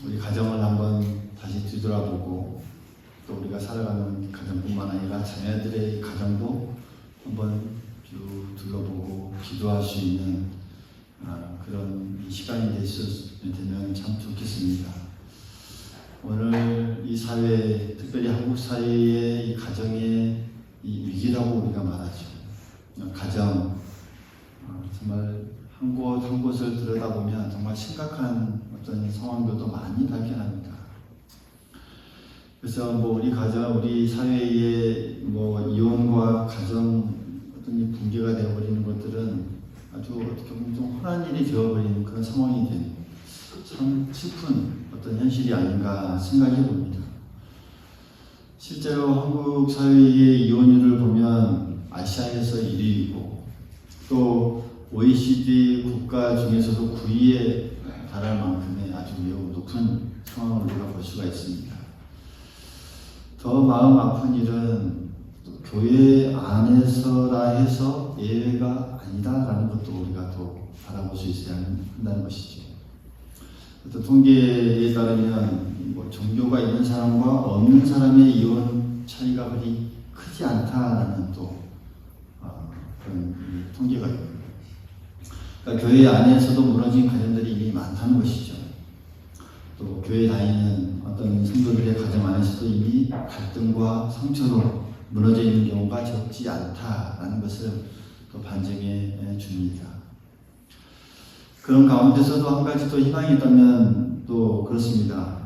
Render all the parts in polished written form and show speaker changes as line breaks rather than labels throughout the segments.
우리 가정을 한번 다시 뒤돌아보고 또 우리가 살아가는 가정뿐만 아니라 자녀들의 가정도 한번 쭉 둘러보고 기도할 수 있는 그런 시간이 되면 참 좋겠습니다. 오늘 이 사회, 특별히 한국 사회의 이 가정의 이 위기라고 우리가 말하죠. 가정, 정말 한 곳 한 곳을 들여다보면 정말 심각한 어떤 상황들도 많이 발견합니다. 그래서 우리 가정, 우리 사회의 이혼과 가정 어떤 이 붕괴가 되어버리는 것들은 아주 어떻게 보면 좀 혼란 일이 되어버리는 그런 상황이 된 참 슬픈 어떤 현실이 아닌가 생각해 봅니다. 실제로 한국 사회의 이혼율을 보면 아시아에서 1위이고 또 OECD 국가 중에서도 9위에 달할 만큼의 아주 매우 높은 상황을 우리가 볼 수가 있습니다. 더 마음 아픈 일은 교회 안에서라 해서 예외가 아니다라는 것도 우리가 또 바라볼 수 있어야 한다는 것이죠. 어떤 통계에 따르면 종교가 있는 사람과 없는 사람의 이혼 차이가 그리 크지 않다라는 또 그런 통계가 있습니다. 그러니까 교회 안에서도 무너진 가정들이 이미 많다는 것이죠. 또 교회 다니는 어떤 성도들의 가정 안에서도 이미 갈등과 상처로 무너져 있는 경우가 적지 않다라는 것을 또 반증해 줍니다. 그런 가운데서도 한 가지 또 희망이 있다면 또 그렇습니다.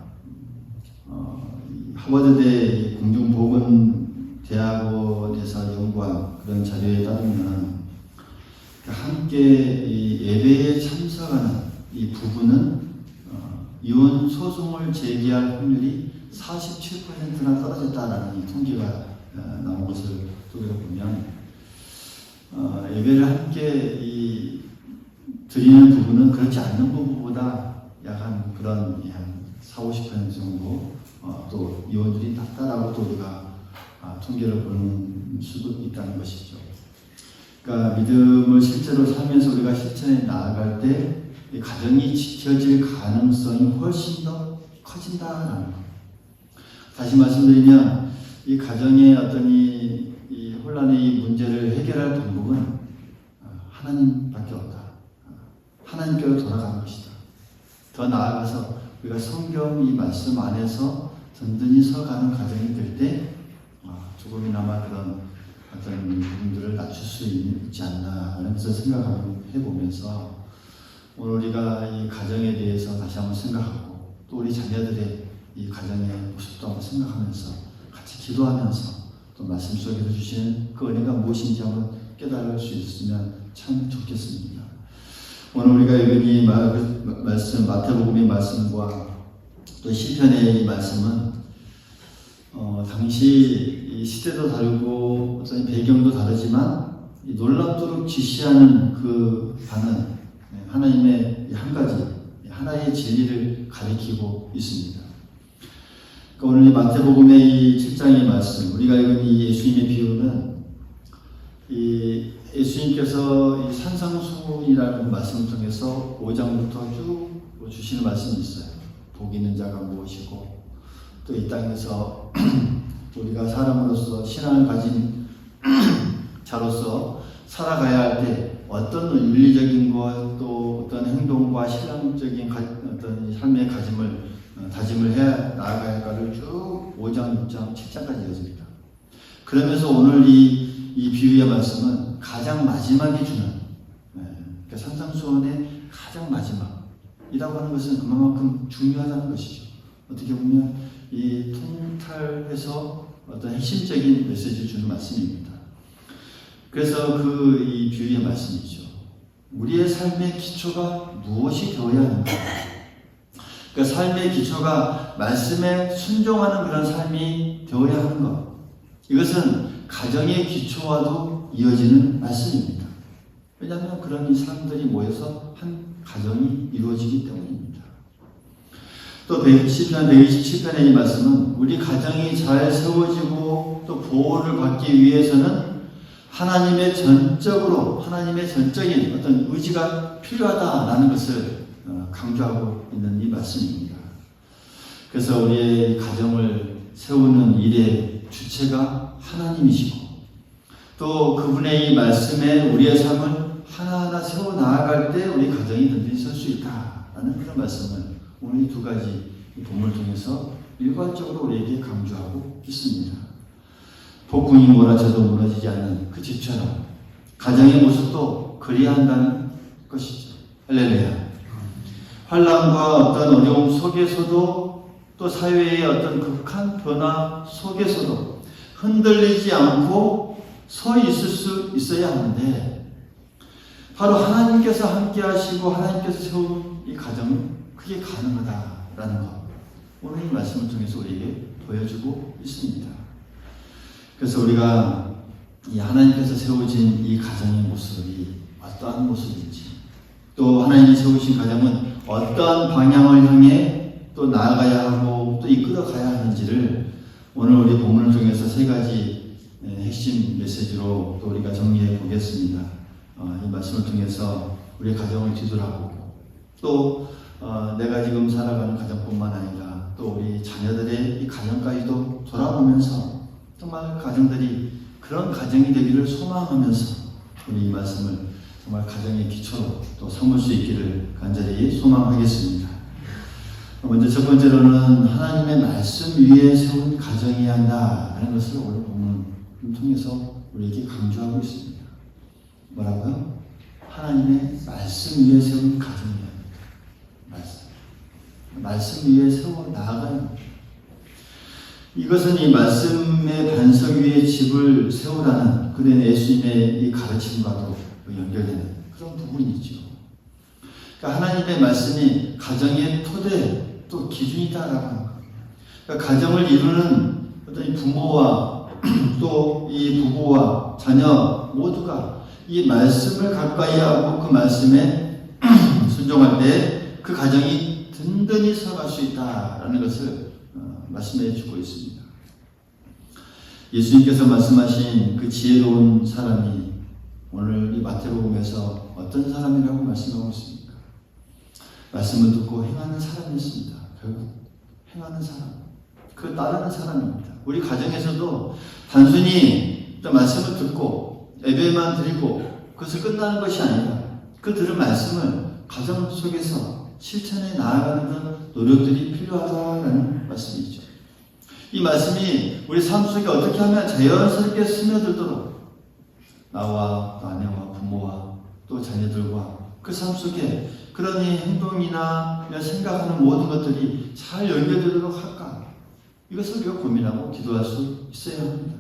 하버드대 공중보건대학원에서 연구한 그런 자료에 따르면 함께 이 예배에 참석하는 이 부부는 이혼 소송을 제기할 확률이 47%나 떨어졌다라는 이 통계가 나온 것을 보면 예배를 함께 드리는 부부는 그렇지 않는 부부보다 약 한 그런 한 40~50% 정도 또 이혼율이 낮다라고 또 우리가 통계를 보는 수도 있다는 것이죠. 그러니까 믿음을 실제로 살면서 우리가 실천에 나아갈 때 이 가정이 지켜질 가능성이 훨씬 더 커진다라는 것. 다시 말씀드리면 이 가정의 어떤 이 혼란의 이 문제를 해결할 방법은 하나님밖에 없다. 하나님께로 돌아가는 것이다. 더 나아가서 우리가 성경 이 말씀 안에서 든든히 서가는 가정이 될 때 조금이나마 그런 어떤 부분들을 낮출 수 있지 않나 하는 것을 생각해보면서 오늘 우리가 이 가정에 대해서 다시 한번 생각하고 또 우리 자녀들의 이 가정의 모습도 한번 생각하면서 같이 기도하면서 또 말씀 속에서 주시는 그 은혜가 무엇인지 한번 깨달을 수 있으면 참 좋겠습니다. 오늘 우리가 읽은 이 말씀, 마태복음의 말씀과 또 시편의 이 말씀은 당시 이 시대도 다르고 어떤 배경도 다르지만 이 놀랍도록 지시하는 그 바는 하나님의 한 가지 하나의 진리를 가리키고 있습니다. 그러니까 오늘 이 마태복음의 이 7장의 말씀, 우리가 읽은 이 예수님의 비유는 이 예수님께서 이 산상수훈이라는 말씀을 통해서 5장부터 쭉 주시는 말씀이 있어요. 복 있는 자가 무엇이고 또 이 땅에서 우리가 사람으로서 신앙을 가진 자로서 살아가야 할 때 어떤 윤리적인 것 또 어떤 행동과 신앙적인 어떤 삶의 다짐을 해야 나아가야 할까를 쭉 5장, 6장, 7장까지 이어집니다. 그러면서 오늘 이 비유의 말씀은 가장 마지막에 주는 그러니까 산상수훈의 가장 마지막이라고 하는 것은 그만큼 중요하다는 것이죠. 어떻게 보면 이 통탈해서 어떤 핵심적인 메시지를 주는 말씀입니다. 그래서 이 비유의 말씀이죠. 우리의 삶의 기초가 무엇이 되어야 하는가? 그러니까 삶의 기초가 말씀에 순종하는 그런 삶이 되어야 하는 것. 이것은 가정의 기초와도 이어지는 말씀입니다. 왜냐하면 그런 이 사람들이 모여서 한 가정이 이루어지기 때문입니다. 또 시편 127편의 이 말씀은 우리 가정이 잘 세워지고 또 보호를 받기 위해서는 하나님의 전적인 어떤 의지가 필요하다라는 것을 강조하고 있는 이 말씀입니다. 그래서 우리의 가정을 세우는 일의 주체가 하나님이시고 또 그분의 이 말씀에 우리의 삶을 하나하나 세워 나아갈 때 우리 가정이 든든히 설 수 있다라는 그런 말씀을 오늘 이 두 가지 본문을 통해서 일괄적으로 우리에게 강조하고 있습니다. 폭풍이 몰아쳐도 무너지지 않는 그 집처럼 가정의 모습도 그리야 한다는 것이죠. 할렐루야. 환난과 어떤 어려움 속에서도 또 사회의 어떤 극한 변화 속에서도 흔들리지 않고 서 있을 수 있어야 하는데 바로 하나님께서 함께 하시고 하나님께서 세운 이 가정은 그게 가능하다라는 것 오늘 이 말씀을 통해서 우리에게 보여주고 있습니다. 그래서 우리가 이 하나님께서 세우신 이 가정의 모습이 어떠한 모습인지 또 하나님이 세우신 가정은 어떠한 방향을 향해 또 나아가야 하고 또 이끌어 가야 하는지를 오늘 우리 본문을 통해서 세 가지 핵심 메시지로 또 우리가 정리해 보겠습니다. 이 말씀을 통해서 우리의 가정을 뒤돌아보고 또 내가 지금 살아가는 가정뿐만 아니라 또 우리 자녀들의 이 가정까지도 돌아보면서 정말 가정들이 그런 가정이 되기를 소망하면서 우리 이 말씀을 정말 가정의 기초로 또 삼을 수 있기를 간절히 소망하겠습니다. 먼저 첫 번째로는 하나님의 말씀 위에 세운 가정이어야 한다는 것을 오늘 본문을 통해서 우리에게 강조하고 있습니다. 뭐라고요? 하나님의 말씀 위에 세운 가정이어야 합니다. 말씀 위에 세워 나아가는 겁니다. 이것은 이 말씀의 반석 위에 집을 세우라는 그런 예수님의 이 가르침과도 연결되는 그런 부분이죠. 그러니까 하나님의 말씀이 가정의 토대 또 기준이다라고 하는 겁니다. 그러니까 가정을 이루는 어떤 이 부모와 또 이 부부와 자녀 모두가 이 말씀을 가까이 하고 그 말씀에 순종할 때 그 가정이 든든히 서갈 수 있다라는 것을 말씀해 주고 있습니다. 예수님께서 말씀하신 그 지혜로운 사람이 오늘 이 마태복음에서 어떤 사람이라고 말씀하고 있습니까? 말씀을 듣고 행하는 사람이었습니다. 결국 행하는 사람, 그 따르는 사람입니다. 우리 가정에서도 단순히 말씀을 듣고 예배만 드리고 그것을 끝나는 것이 아니라 그 들은 말씀을 가정 속에서 실천해 나아가는 그런 노력들이 필요하다는 말씀이죠. 이 말씀이 우리 삶 속에 어떻게 하면 자연스럽게 스며들도록 나와 또 아내와 부모와 또 자녀들과 그 삶 속에 그런 이 행동이나 생각하는 모든 것들이 잘 연결되도록 할까? 이것을 우리가 고민하고 기도할 수 있어야 합니다.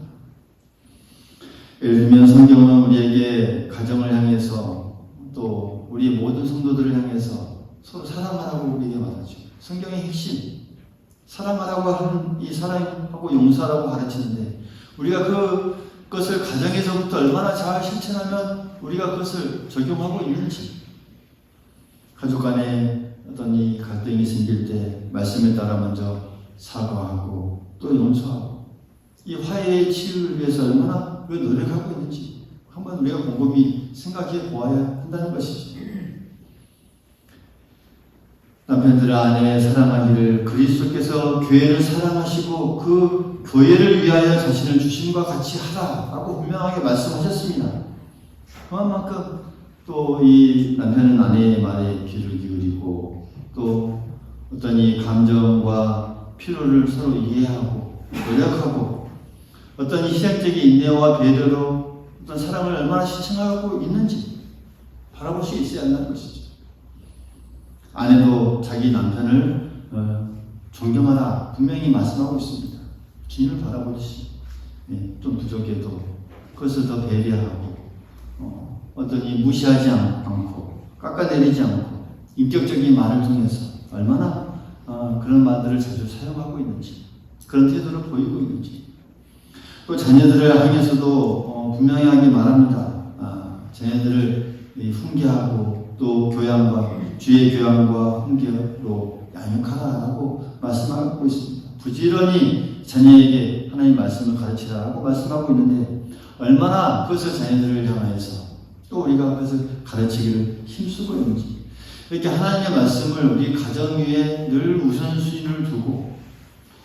예를 들면 성경은 우리에게 가정을 향해서 또 우리 모든 성도들을 향해서 서로 사랑하라고 우리에게 말하죠. 성경의 핵심 사랑하라고 하는 이 사랑하고 용서하라고 가르치는데 우리가 그것을 가정에서부터 얼마나 잘 실천하면 우리가 그것을 적용하고 있는지 가족 간에 어떤 이 갈등이 생길 때 말씀에 따라 먼저 사과하고 또 용서하고 이 화해의 치유를 위해서 얼마나 노력하고 있는지 한번 우리가 곰곰이 생각해 보아야 한다는 것이죠. 남편들 아내 사랑하기를 그리스도께서 교회를 사랑하시고 그 교회를 위하여 자신을 주심과 같이 하라라고 분명하게 말씀하셨습니다. 그만큼 또 이 남편은 아내의 말에 귀를 기울이고 또 어떤 이 감정과 필요를 서로 이해하고 노력하고 어떤 이 희생적인 인내와 배려로 어떤 사랑을 얼마나 실천하고 있는지 바라볼 수 있어야 한다는 것이죠. 아내도 자기 남편을 존경하라 분명히 말씀하고 있습니다. 주님을 바라보듯이 좀 부족해도 그것을 더 배려하고 어떤 이 무시하지 않고 깎아내리지 않고 인격적인 말을 통해서 얼마나 그런 말들을 자주 사용하고 있는지 그런 태도를 보이고 있는지 또 자녀들을 향해서도 분명하게 말합니다. 자녀들을 훈계하고 또 교양과 주의 교양과 훈계로 양육하라라고 말씀하고 있습니다. 부지런히 자녀에게 하나님의 말씀을 가르치라고 말씀하고 있는데 얼마나 그것을 자녀들을 향해서 또 우리가 그것을 가르치기를 힘쓰고 있는지 이렇게 하나님의 말씀을 우리 가정 위에 늘 우선순위를 두고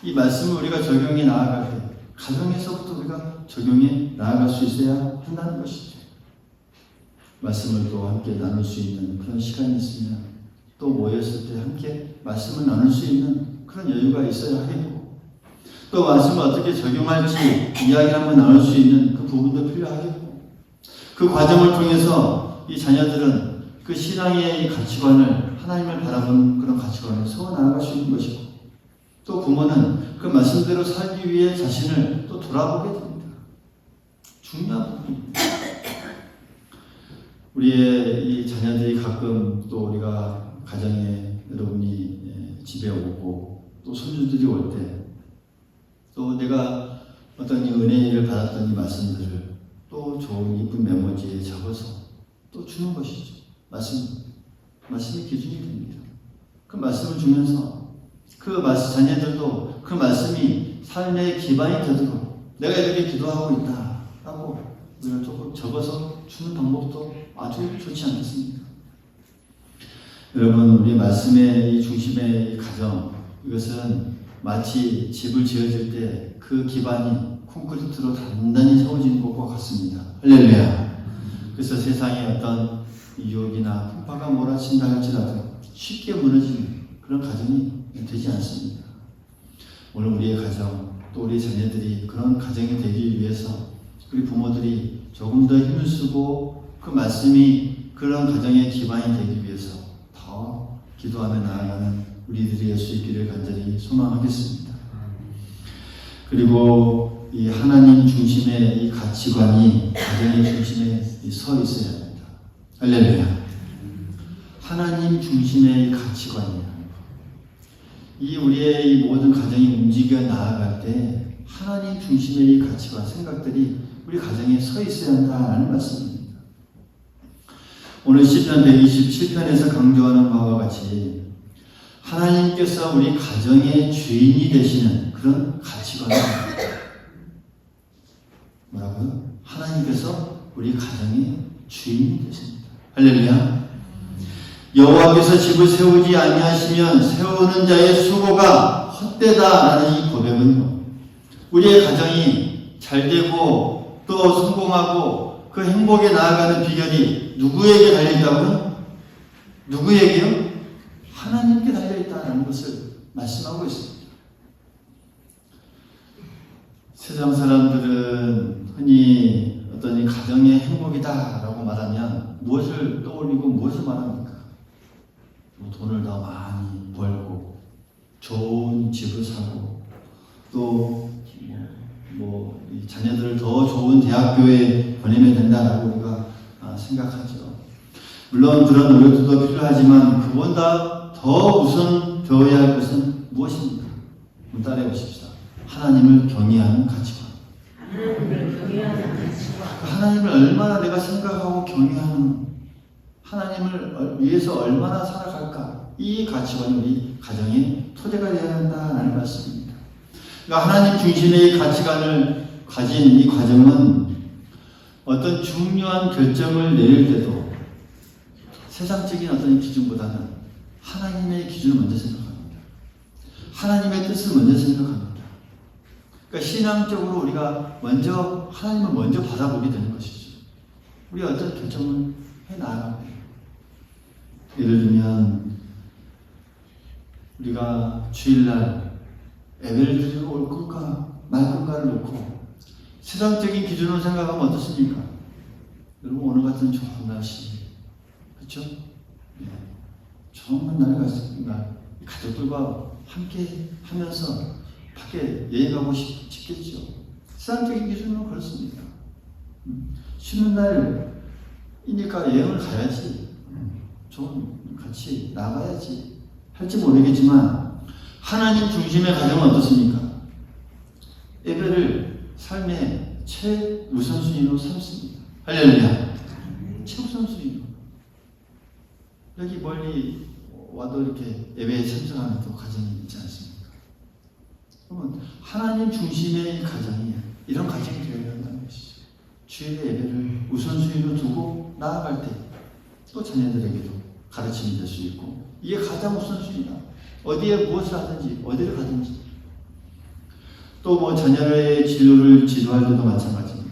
이 말씀을 우리가 적용해 나아갈 때 가정에서부터 우리가 적용해 나아갈 수 있어야 한다는 것이죠. 말씀을 또 함께 나눌 수 있는 그런 시간이 있으면 또 모였을 때 함께 말씀을 나눌 수 있는 그런 여유가 있어야 하겠고, 또 말씀을 어떻게 적용할지 이야기 한번 나눌 수 있는 그 부분도 필요하겠고, 그 과정을 통해서 이 자녀들은 그 신앙의 이 가치관을, 하나님을 바라보는 그런 가치관을 세워 나아갈 수 있는 것이고, 또 부모는 그 말씀대로 살기 위해 자신을 또 돌아보게 됩니다. 중요한 부분입니다. 우리의 이 자녀들이 가끔 또 우리가 가정에 여러분이 집에 오고 또 손주들이 올 때 또 내가 어떤 이 은혜를 받았던 이 말씀들을 또 좋은 이쁜 메모지에 적어서 또 주는 것이죠. 말씀이 기준이 됩니다. 그 말씀을 주면서 그 자녀들도 그 말씀이 삶의 기반이 되도록 내가 이렇게 기도하고 있다라고 우리가 조금 적어서 주는 방법도 아주 좋지 않겠습니까? 여러분, 우리 말씀의 이 중심의 이 가정, 이것은 마치 집을 지어질 때 그 기반이 콘크리트로 단단히 세워진 것과 같습니다. 할렐루야. 그래서 세상에 어떤 유혹이나 풍파가 몰아친다 할지라도 쉽게 무너지는 그런 가정이 되지 않습니다. 오늘 우리의 가정, 또 우리 자녀들이 그런 가정이 되기 위해서 우리 부모들이 조금 더 힘을 쓰고 그 말씀이 그런 가정의 기반이 되기 위해서 더 기도하며 나아가는 우리들이 될 수 있기를 간절히 소망하겠습니다. 그리고 이 하나님 중심의 이 가치관이 가정의 중심에 서 있어야 합니다. 할렐루야. 하나님 중심의 이 가치관이라는 것. 이 우리의 이 모든 가정이 움직여 나아갈 때 하나님 중심의 이 가치관, 생각들이 우리 가정에 서 있어야 한다는 말씀입니다. 오늘 시편 127편에서 강조하는 바와 같이 하나님께서 우리 가정의 주인이 되시는 그런 가치관입니다. 뭐라고요? 하나님께서 우리 가정의 주인이 되십니다. 할렐루야. 여호와께서 집을 세우지 아니하시면 세우는 자의 수고가 헛되다라는 이 고백은요, 우리의 가정이 잘 되고 또 성공하고 그 행복에 나아가는 비결이 누구에게 달려있다고요? 누구에게요? 하나님께 달려있다는 것을 말씀하고 있습니다. 세상 사람들은 흔히 어떤 이 가정의 행복이다라고 말하면 무엇을 떠올리고 무엇을 말합니까? 돈을 더 많이 벌고 좋은 집을 사고 또 이 자녀들을 더 좋은 대학교에 보내면 된다라고 우리가 생각하죠. 물론 그런 노력도 필요하지만 그보다 더 우선 되어야 할 것은 무엇입니까? 한번 따라해 보십시다. 하나님을 경외하는 가치관. 하나님을 얼마나 내가 생각하고 경외하는, 하나님을 위해서 얼마나 살아갈까, 이 가치관이 우리 가정의 토대가 되어야 한다는 말씀입니다. 그러니까 하나님 중심의 가치관을 가진 이 과정은 어떤 중요한 결정을 내릴 때도 세상적인 어떤 기준보다는 하나님의 기준을 먼저 생각합니다. 하나님의 뜻을 먼저 생각합니다. 그러니까 신앙적으로 우리가 먼저 하나님을 먼저 바라보게 되는 것이죠. 우리가 어떤 결정을 해 나가야 돼요. 예를 들면 우리가 주일날 예배를 드리러 올 건가 말 건가를 놓고 세상적인 기준으로 생각하면 어떻습니까? 여러분, 오늘 같은 좋은 날씨, 그렇죠? 네. 좋은 날 같습니다. 가족들과 함께 하면서 밖에 여행 가고 싶겠죠. 세상적인 기준으로 그렇습니다. 쉬는 날이니까 여행을 가야지, 좀 같이 나가야지 할지 모르겠지만 하나님 중심의 가정은 어떻습니까? 예배를 삶의 최우선순위로 삼습니다. 할렐루야. 최우선순위로. 여기 멀리 와도 이렇게 예배에 참석하는 또 가정이 있지 않습니까? 그러면 하나님 중심의 가정이 이런 가정이 되어야 한다는 것이죠. 주일의 예배를 우선순위로 두고 나아갈 때 또 자녀들에게도 가르침이 될 수 있고, 이게 가장 우선순위다. 어디에 무엇을 하든지 어디를 가든지 또 뭐 자녀의 진로를 지도할 때도 마찬가지입니다.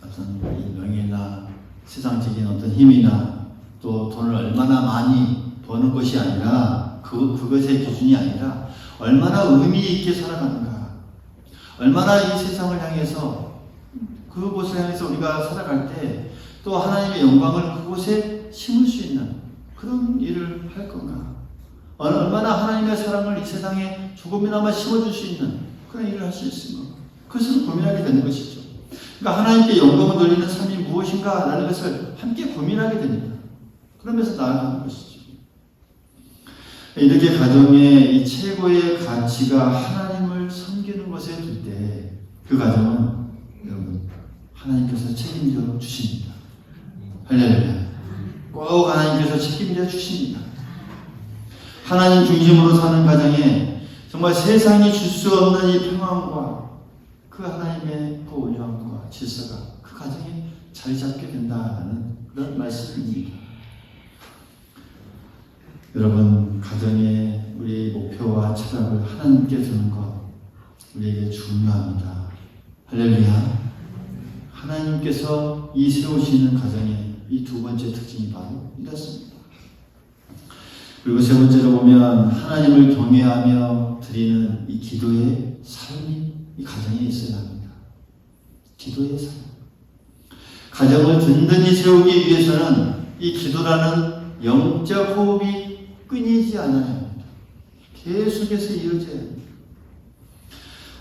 어떤 이 명예나 세상적인 어떤 힘이나 또 돈을 얼마나 많이 버는 것이 아니라 그것의 기준이 아니라 얼마나 의미 있게 살아가는가, 얼마나 이 세상을 향해서 그곳을 향해서 우리가 살아갈 때 또 하나님의 영광을 그곳에 심을 수 있는 그런 일을 할 건가, 얼마나 하나님의 사랑을 이 세상에 조금이나마 심어줄 수 있는 그런 일을 할 수 있는가, 그것을 고민하게 되는 것이죠. 그러니까 하나님께 영광을 돌리는 삶이 무엇인가 라는 것을 함께 고민하게 됩니다. 그러면서 나아가는 것이죠. 이렇게 가정의 이 최고의 가치가 하나님을 섬기는 것에 둘 때 그 가정은 여러분 하나님께서 책임져 주십니다. 할렐루야. 꼭 하나님께서 책임져 주십니다. 하나님 중심으로 사는 가정에 정말 세상이 줄 수 없는 이 평안과 그 하나님의 그 온유함과 질서가 그 가정에 자리 잡게 된다는 그런 말씀입니다. 여러분, 가정의 우리의 목표와 철학을 하나님께 두는 것 우리에게 중요합니다. 할렐루야. 하나님께서 이 세우시는 가정의 이 두 번째 특징이 바로 이렇습니다. 그리고 세 번째로 보면 하나님을 경외하며 드리는 이 기도의 삶이 이 가정에 있어야 합니다. 기도의 삶. 가정을 든든히 세우기 위해서는 이 기도라는 영적 호흡이 끊이지 않아야 합니다. 계속해서 이어져야 합니다.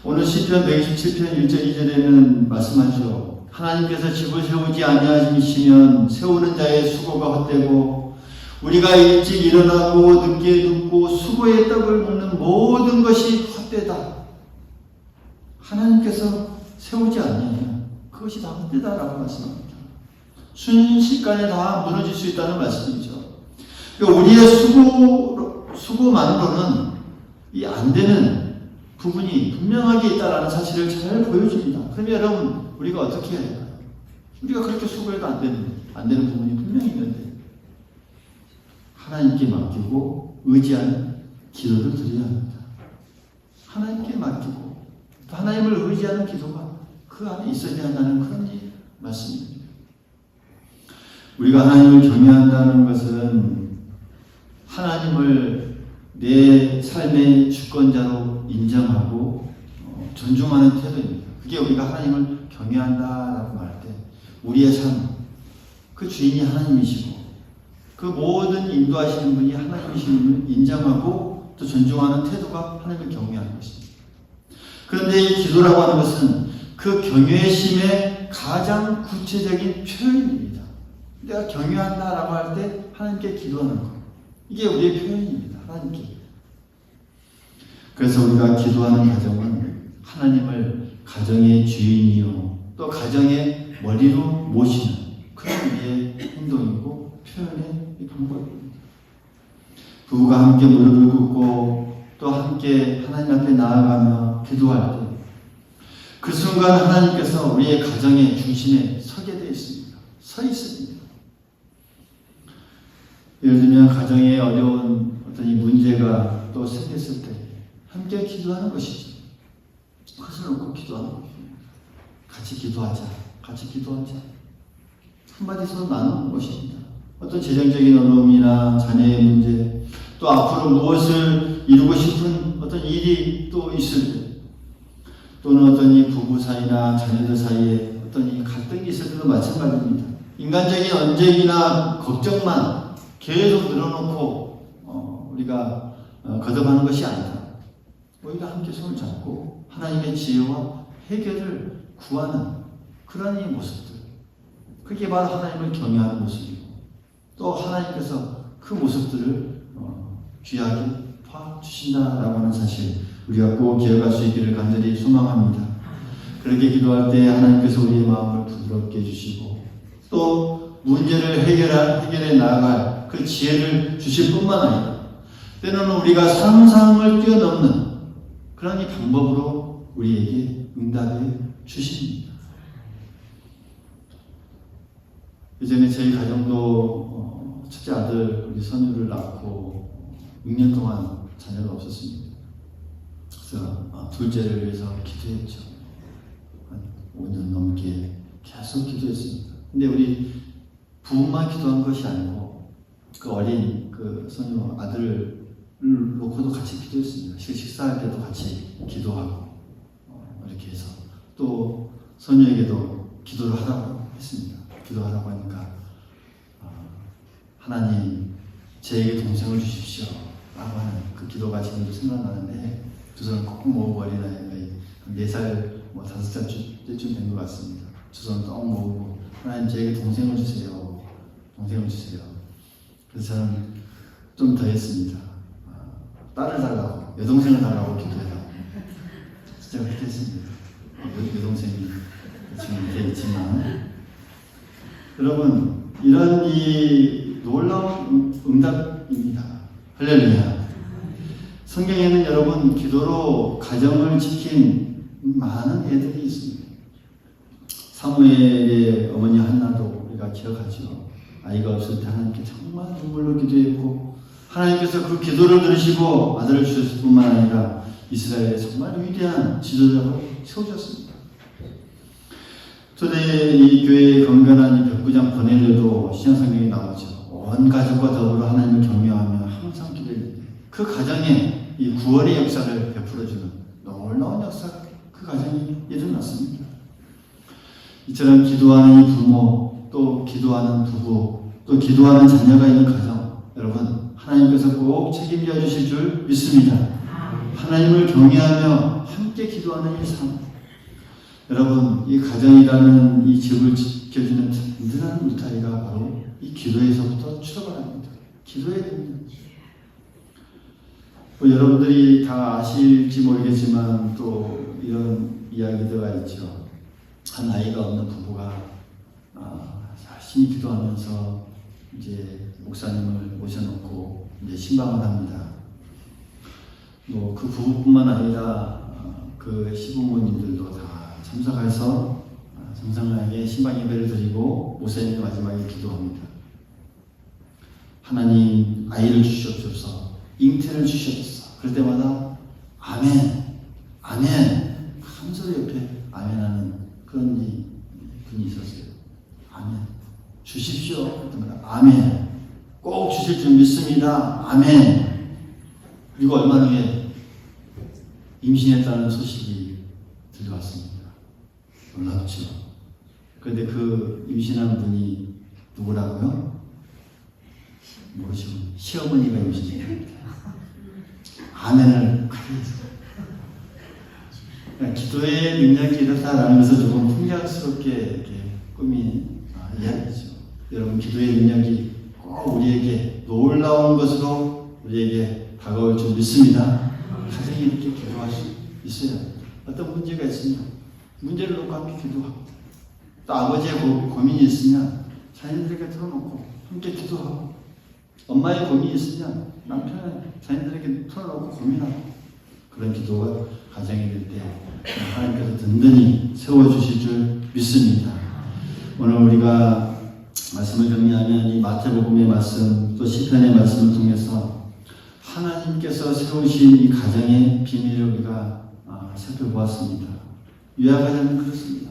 오늘 시편 127편 1절 2절에는 말씀하죠. 하나님께서 집을 세우지 아니하시면 세우는 자의 수고가 헛되고 우리가 일찍 일어나고 늦게 눕고 수고의 떡을 먹는 모든 것이 헛되다. 하나님께서 세우지 않으면 그것이 다 헛되다라고 말씀합니다. 순식간에 다 무너질 수 있다는 말씀이죠. 우리의 수고만으로는 이 안 되는 부분이 분명하게 있다는 사실을 잘 보여줍니다. 그러면 여러분, 우리가 어떻게 해야 할까요? 우리가 그렇게 수고해도 안 되는 부분이 분명히 있는데 하나님께 맡기고 의지하는 기도를 드려야 합니다. 하나님께 맡기고 또 하나님을 의지하는 기도가 그 안에 있어야 한다는 그런 말씀입니다. 우리가 하나님을 경외한다는 것은 하나님을 내 삶의 주권자로 인정하고 존중하는 태도입니다. 그게 우리가 하나님을 경외한다라고 말할 때 우리의 삶, 그 주인이 하나님이시고 그 모든 인도하시는 분이 하나님이심을 인정하고 또 존중하는 태도가 하나님을 경외하는 것입니다. 그런데 이 기도라고 하는 것은 그 경외심의 가장 구체적인 표현입니다. 내가 경외한다라고 할 때 하나님께 기도하는 것, 이게 우리의 표현입니다. 하나님께. 그래서 우리가 기도하는 가정은 하나님을 가정의 주인이요 또 가정의 머리로 모시는 그런 우리의 행동이고 표현의 방법입니다. 부부가 함께 무릎을 꿇고 또 함께 하나님 앞에 나아가며 기도할 때 그 순간 하나님께서 우리의 가정의 중심에 서게 되어 있습니다. 서 있습니다. 예를 들면 가정에 어려운 어떤 이 문제가 또 생겼을 때 함께 기도하는 것이죠. 그것을 놓고 기도하는 것입니다. 같이 기도하자. 같이 기도하자. 한마디서 나누는 것입니다. 어떤 재정적인 어려움이나 자녀의 문제, 또 앞으로 무엇을 이루고 싶은 어떤 일이 또 있을 때, 또는 어떤 이 부부 사이나 자녀들 사이에 어떤 이 갈등이 있을 때도 마찬가지입니다. 인간적인 언쟁이나 걱정만 계속 늘어놓고 우리가 거듭하는 것이 아니다. 우리가 함께 손을 잡고 하나님의 지혜와 해결을 구하는 그런 이 모습들, 그게 바로 하나님을 경외하는 모습이고 또 하나님께서 그 모습들을 귀하게 봐주신다라고 하는 사실 우리가 꼭 기억할 수 있기를 간절히 소망합니다. 그렇게 기도할 때 하나님께서 우리의 마음을 부드럽게 해주시고 또 문제를 해결해 나아갈 그 지혜를 주실 뿐만 아니라 때로는 우리가 상상을 뛰어넘는 그런 이 방법으로 우리에게 응답해 주십니다. 예전에 저희 가정도 첫째 아들 우리 선유를 낳고 6년 동안 자녀가 없었습니다. 그래서 둘째를 위해서 기도했죠. 한 5년 넘게 계속 기도했습니다. 근데 우리 부부만 기도한 것이 아니고 그 어린 그 소녀 아들을 놓고도 같이 기도했습니다. 식사할 때도 같이 기도하고 이렇게 해서 또 소녀에게도 기도를 하라고 했습니다. 기도하라고 하니까 하나님 제게 동생을 주십시오 라고 하는 그 기도가 지금도 생각나는데 두 손을 꼭 모으고 어린아이가 4살, 5살 때쯤 된 것 같습니다. 두 손을 꼭 모으고 하나님 제게 동생을 주세요. 동생을 주세요. 그래서 저는 좀 더 했습니다. 딸을 달라고, 여동생을 달라고 기도해요. 진짜 그렇게 했습니다. 여동생이 지금 되겠지만 여러분 이런 이 놀라운 응답입니다. 할렐루야. 성경에는 여러분 기도로 가정을 지킨 많은 애들이 있습니다. 사무엘의 어머니 한나도 우리가 기억하죠. 아이가 없을 때 하나님께 정말 눈물로 기도했고 하나님께서 그 기도를 들으시고 아들을 주셨을 뿐만 아니라 이스라엘에 정말 위대한 지도자로 세우셨습니다. 초대 이 교회의 건강한 이 백부장 버넬레도 신약성경에 나오죠. 온 가족과 더불어 하나님을 경외하며 항상 기도했는데 그 가정에 이 구원의 역사를 베풀어주는 놀라운 역사 그 가정이 일어났습니다. 이처럼 기도하는 이 부모 또 기도하는 부부 또 기도하는 자녀가 있는 가정 여러분 하나님께서 꼭 책임져 주실 줄 믿습니다. 하나님을 경외하며 함께 기도하는 이 삶 여러분 이 가정이라는 이 집을 지켜주는 든든한 울타리가 바로 이 기도에서부터 출발을 합니다. 기도해야 됩니다. 여러분들이 다 아실지 모르겠지만 또 이런 이야기가 있죠. 한 아이가 없는 부부가 열심히 기도하면서 이제 목사님을 모셔놓고 이제 신방을 합니다. 뭐 그 부부뿐만 아니라 그 시부모님들도 다 참석해서 정상하게 신방 예배를 드리고 목사님이 마지막에 기도합니다. 하나님 아이를 주시옵소서, 잉태를 주시옵소서. 그럴 때마다 아멘, 아멘. 한 소리 옆에 아멘하는 그런 분이 있었어요. 아멘. 주십시오. 그럴 때마다 아멘. 꼭 주실 줄 믿습니다. 아멘. 그리고 얼마 후에 임신했다는 소식이 들려왔습니다. 놀랍죠. 그런데 그 임신한 분이 누구라고요? 모르죠. 시어머니가 임신했습니다. 아멘을 가리해서 기도의 능력이 이렇다라는 것을 조금 풍자스럽게 이렇게 꾸민 이야기죠. 여러분 기도의 능력이 꼭 우리에게 놀라운 것으로 우리에게 다가올 줄 믿습니다. 가정이 이렇게 기도할 수 있어요. 어떤 문제가 있으면 문제를 놓고 함께 기도하고 또 아버지의 고민이 있으면 자녀들에게 털어놓고 함께 기도하고 엄마의 고민이 있으면 남편의 자녀들에게 털어놓고 고민하고 그런 기도가 가정이 될 때 하나님께서 든든히 세워주실 줄 믿습니다. 오늘 우리가 말씀을 정리하면 이 마태복음의 말씀 또 시편의 말씀을 통해서 하나님께서 세우신 이 가정의 비밀을 우리가 살펴보았습니다. 요약하자면 그렇습니다.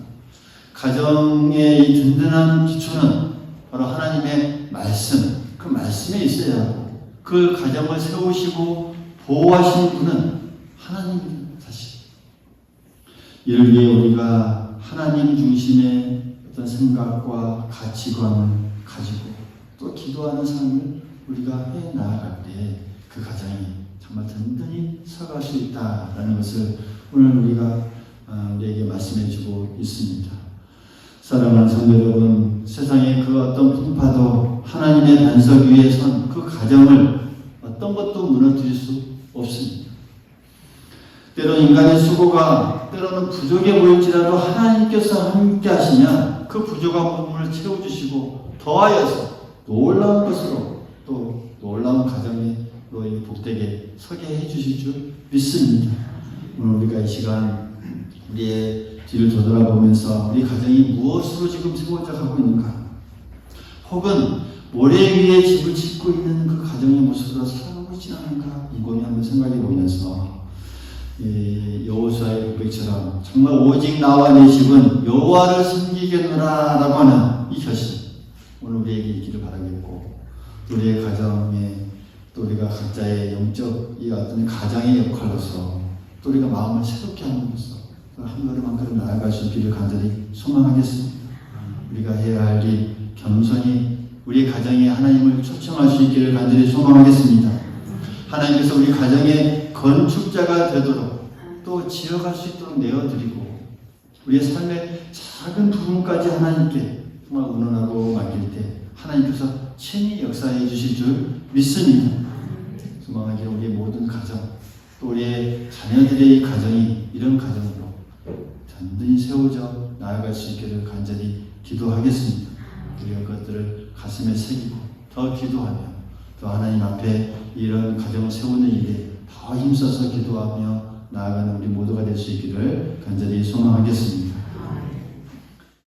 가정의 이 든든한 기초는 바로 하나님의 말씀, 그 말씀에 있어야 그 가정을 세우시고 보호하시는 분은 하나님입니다. 사실 이를 위해 우리가 하나님 중심의 어떤 생각과 가치관을 가지고 또 기도하는 삶을 우리가 해 나아갈 때 그 가정이 정말 든든히 서갈 수 있다라는 것을 오늘 우리가 우리에게 말씀해주고 있습니다. 사랑하는 성도 여러분, 세상의 그 어떤 풍파도 하나님의 반석 위에 선 그 가정을 어떤 것도 무너뜨릴 수 없습니다. 때로는 인간의 수고가 때로는 부족해 보일지라도 하나님께서 함께 하시면 그 부족한 부분을 채워주시고 더하여서 놀라운 것으로 또 놀라운 가정에 너희 복되게 서게 해주실 줄 믿습니다. 오늘 우리가 이 시간 우리의 뒤를 되돌아보면서 우리 가정이 무엇으로 지금 세워져 가고 있는가, 혹은 모래 위에 집을 짓고 있는 그 가정의 모습으로 살아가고 있지 않은가 이 고민 한번 생각해 보면서 여호수아의 고백처럼 정말 오직 나와 내 집은 여호와를 섬기겠노라라고 하는 이 결심 오늘 우리에게 있기를 바라겠고, 우리의 가정에 또 우리가 각자의 영적 이 어떤 가장의 역할로서 또 우리가 마음을 새롭게 함으로써 한 걸음 한 걸음 나아갈 수 있기를 간절히 소망하겠습니다. 우리가 해야 할 일 겸손히 우리 가정에 하나님을 초청할 수 있기를 간절히 소망하겠습니다. 하나님께서 우리 가정의 건축자가 되도록 또 지어갈 수 있도록 내어드리고, 우리의 삶의 작은 부분까지 하나님께 정말 의논하고 맡길 때 하나님께서 친히 역사해 주실 줄 믿습니다. 소망하기를 우리의 모든 가정, 또 우리의 자녀들의 가정이 이런 가정으로 단단히 세워져 나아갈 수 있기를 간절히 기도하겠습니다. 우리가 그것들을 가슴에 새기고 더 기도하며 또 하나님 앞에 이런 가정을 세우는 일에 더 힘써서 기도하며 나아가는 우리 모두가 될 수 있기를 간절히 소망하겠습니다.